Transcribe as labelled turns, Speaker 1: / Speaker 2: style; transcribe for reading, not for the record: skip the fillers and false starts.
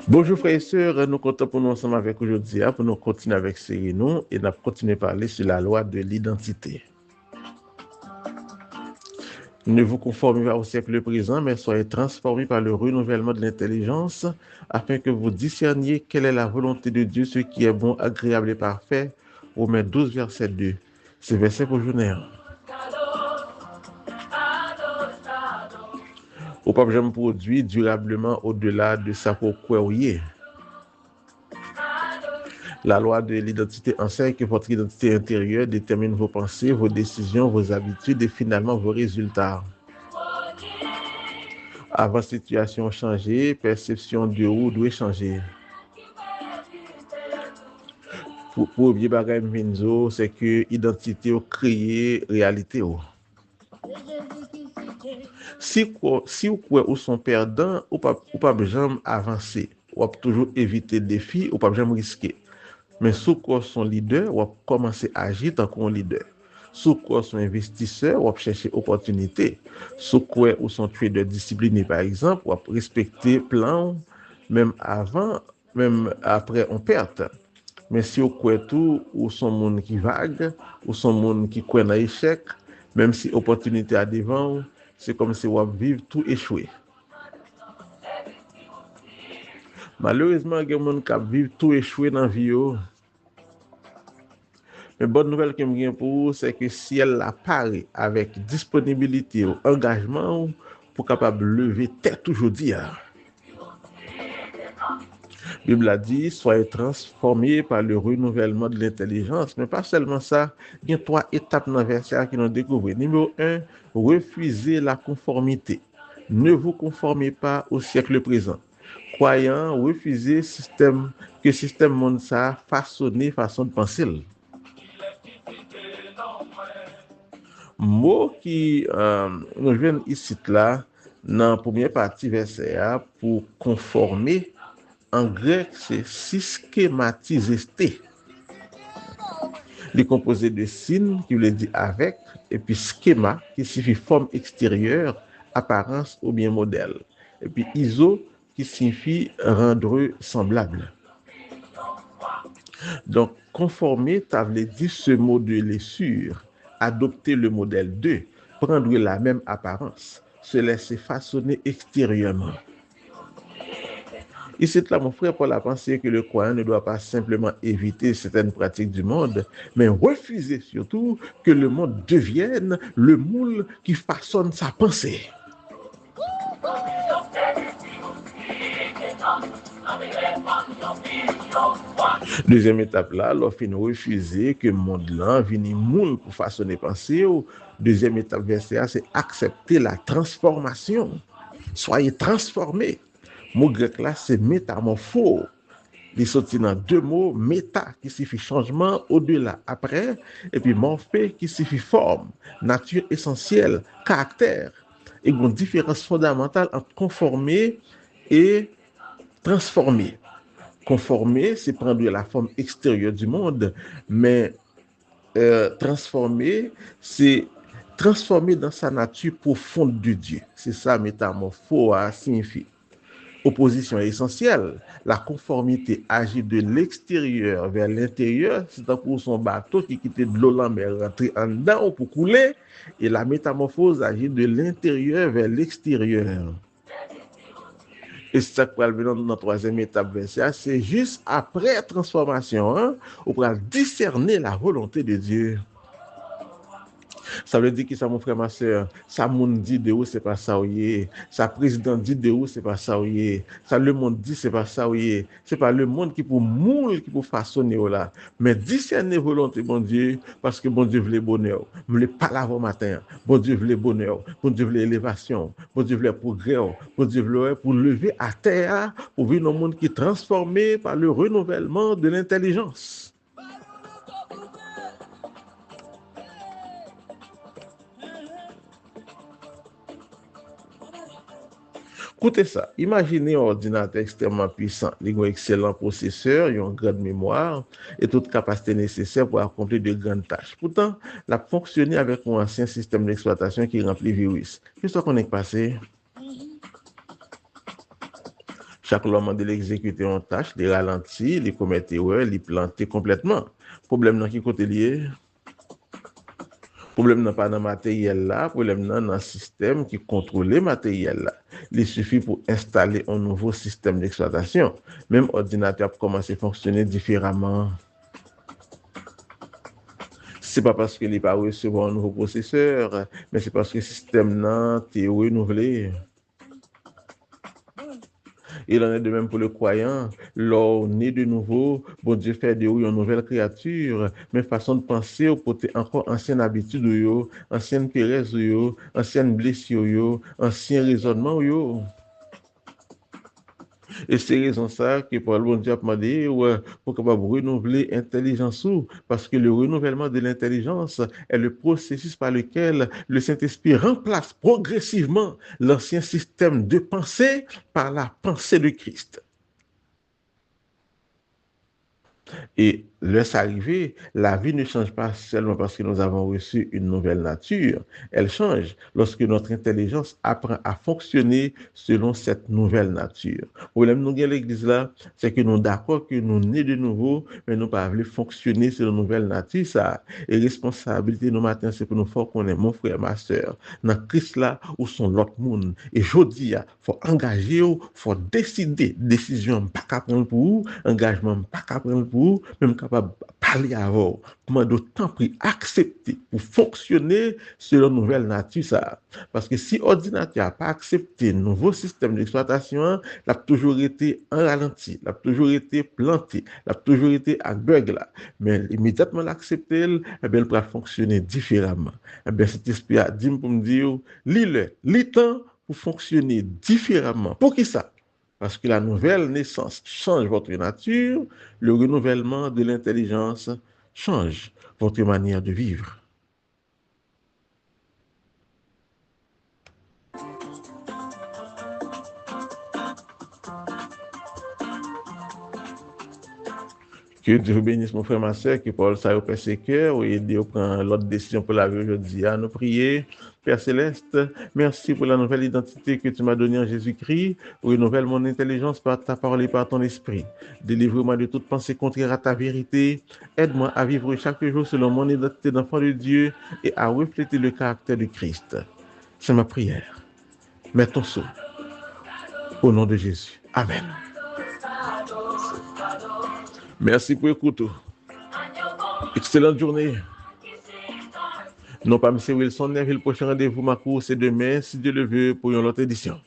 Speaker 1: Bonjour frères et sœurs, nous comptons pour nous ensemble avec aujourd'hui pour nous continuer avec série nous et nous continuer à parler sur la loi de l'identité. Ne vous conformez pas au siècle présent, mais soyez transformés par le renouvellement de l'intelligence afin que vous discerniez quelle est la volonté de Dieu, ce qui est bon, agréable et parfait. Romains 12, verset 2. C'est verset pour journée. Ou pas jamais produit durablement au-delà de sa propre. La loi de l'identité enseigne que votre identité intérieure détermine vos pensées, vos décisions, vos habitudes et finalement vos résultats. Avant situation changée, perception de ou doit changer. Pour oublier bagay minzo, c'est que identité ou créer réalité ou. Si ou quoi ou sont perdants, ou pas jamais avancer, ou toujours éviter défis, ou pas jamais risquer. Mais sous quoi son leader, ou commencer à agir tant qu'on leader. Sous quoi son investisseur, ou chercher opportunité. Sous quoi ou son trader discipliné par exemple, ou respecter plan, même avant, même après on perte. Mais si ou quoi tout, ou son monde qui vague, ou son monde qui croit dans l'échec, même si opportunité à devant, c'est comme si on vivre tout échoué. Malheureusement, il y a des gens qui vivent tout échoué dans la vie. Mais bonne nouvelle que je pour vous, c'est que si elle apparaît avec disponibilité ou engagement, pour capable lever tête aujourd'hui. La Bible a dit, soyez transformés par le renouvellement de l'intelligence. Mais pas seulement ça, il y a 3 étapes dans le verset qui nous découvrent. Numéro 1, refusez la conformité. Ne vous conformez pas au siècle présent. Croyant, refusez que le système monde ça façonné façon de penser. Mot qui nous vient ici là dans la première partie verset pour conformer en grec c'est systématiser. Il est composé de signes qui veut dire avec et puis schéma qui signifie forme extérieure, apparence ou bien modèle. Et puis iso qui signifie rendre semblable. Donc, conformer, ça veut dire se modeler sur, adopter le modèle de, prendre la même apparence, se laisser façonner extérieurement. Ici, là, mon frère Paul a pensé que le croyant ne doit pas simplement éviter certaines pratiques du monde, mais refuser surtout que le monde devienne le moule qui façonne sa pensée. Deuxième étape là, lorsqu'il refuser que le monde là vienne moule pour façonner pensée. Deuxième étape verset A, c'est accepter la transformation. Soyez transformés. Le mot grec là, c'est métamorphose. Il sorti dans 2 mots, méta qui signifie changement, au-delà, après, et puis morphé qui signifie forme, nature essentielle, caractère. Et une différence fondamentale entre conformer et transformer. Conformer, c'est prendre la forme extérieure du monde, mais transformer, c'est transformer dans sa nature profonde de Dieu. C'est ça, métamorphose signifie. Opposition essentielle. La conformité agit de l'extérieur vers l'intérieur, c'est pour son bateau qui quittait de l'eau en mer, rentrer en dedans pour couler, et la métamorphose agit de l'intérieur vers l'extérieur. Et c'est ça qu'on va venir dans la troisième étape verset, c'est juste après transformation, on va discerner la volonté de Dieu. Ça veut dire que ça, mon frère, ma soeur, ça monde dit de où c'est pas ça où est, ça président dit de où c'est pas ça où est, ça le monde dit c'est pas ça où est, c'est pas le monde qui pour moule, qui pour façonner là, mais discerner volonté bon Dieu, parce que bon Dieu veut le bonheur, me pas l'avant matin, bon Dieu veut le bonheur, bon Dieu veut l'élévation, bon Dieu veut le progrès, bon Dieu veut pour lever à terre, pour vivre dans un monde qui est transformé par le renouvellement de l'intelligence. Écoutez ça, imaginez un ordinateur extrêmement puissant, il a un excellent processeur, il a une grande mémoire et toute capacité nécessaire pour accomplir de grandes tâches. Pourtant, il a fonctionné avec un ancien système d'exploitation qui remplit virus. Qu'est-ce qu'on est passé? Chaque loi de l'exécuter en tâche, les ralentit, les commettre erreur, les planter complètement. Problème dans qui côté lié? Problème n'est pas dans le matériel là, problème dans le système qui contrôle le matériel là. Il suffit pour installer un nouveau système d'exploitation. Même ordinateur peut commencer à fonctionner différemment. C'est pas parce qu'il n'est pas recevoir un nouveau processeur, mais c'est parce que le système là est renouvelé. Il en est de même pour le croyant. Lors né de nouveau, bon Dieu fait de vous une nouvelle créature, mais façon de penser au côté encore ancienne habitude, ancienne pérez, ancienne blessure, ancien raisonnement. Et c'est raison ça que Paul bon Dieu a demandé pour capable renouveler l'intelligence parce que le renouvellement de l'intelligence est le processus par lequel le Saint-Esprit remplace progressivement l'ancien système de pensée par la pensée de Christ. Et laisse arriver, la vie ne change pas seulement parce que nous avons reçu une nouvelle nature. Elle change lorsque notre intelligence apprend à fonctionner selon cette nouvelle nature. Le problème nous à l'église là, c'est que nous sommes d'accord que nous nés de nouveau, mais nous ne pouvons pas fonctionner selon la nouvelle nature. Ça. Et responsabilité nous matin, c'est pour nous faire connaître, mon frère, ma soeur, dans Christ là, où sont l'autre monde. Et je dis, il faut engager, il faut décider. Décision, pas qu'à prendre pour vous, engagement, pas qu'à prendre pour vous, même capable de parler à vous, comment d'autant plus accepter pour fonctionner selon la nouvelle nature. Ça. Parce que si l'ordinateur n'a pas accepté le nouveau système d'exploitation, il a toujours été en ralenti, il a toujours été planté, il a toujours été à bug là. Mais immédiatement l'accepter, eh bien, il pourra fonctionner différemment. Eh bien, cet esprit a dit pour me dire, lis-le temps pour fonctionner différemment. Pour qui ça? Parce que la nouvelle naissance change votre nature, le renouvellement de l'intelligence change votre manière de vivre. Que Dieu vous bénisse, mon frère, ma soeur, que Paul ça au ses cœurs et Dieu prend l'autre décision pour la vie aujourd'hui. À nous prier. Père Céleste, merci pour la nouvelle identité que tu m'as donnée en Jésus-Christ. Renouvelle mon intelligence par ta parole et par ton esprit. Délivre-moi de toute pensée contraire à ta vérité. Aide-moi à vivre chaque jour selon mon identité d'enfant de Dieu et à refléter le caractère de Christ. C'est ma prière. Mets ton sceau. Au nom de Jésus. Amen. Merci pour l'écoute. Excellente journée. Non pas M. Wilson, le prochain rendez-vous, ma cour, c'est demain, si Dieu le veut, pour une autre édition.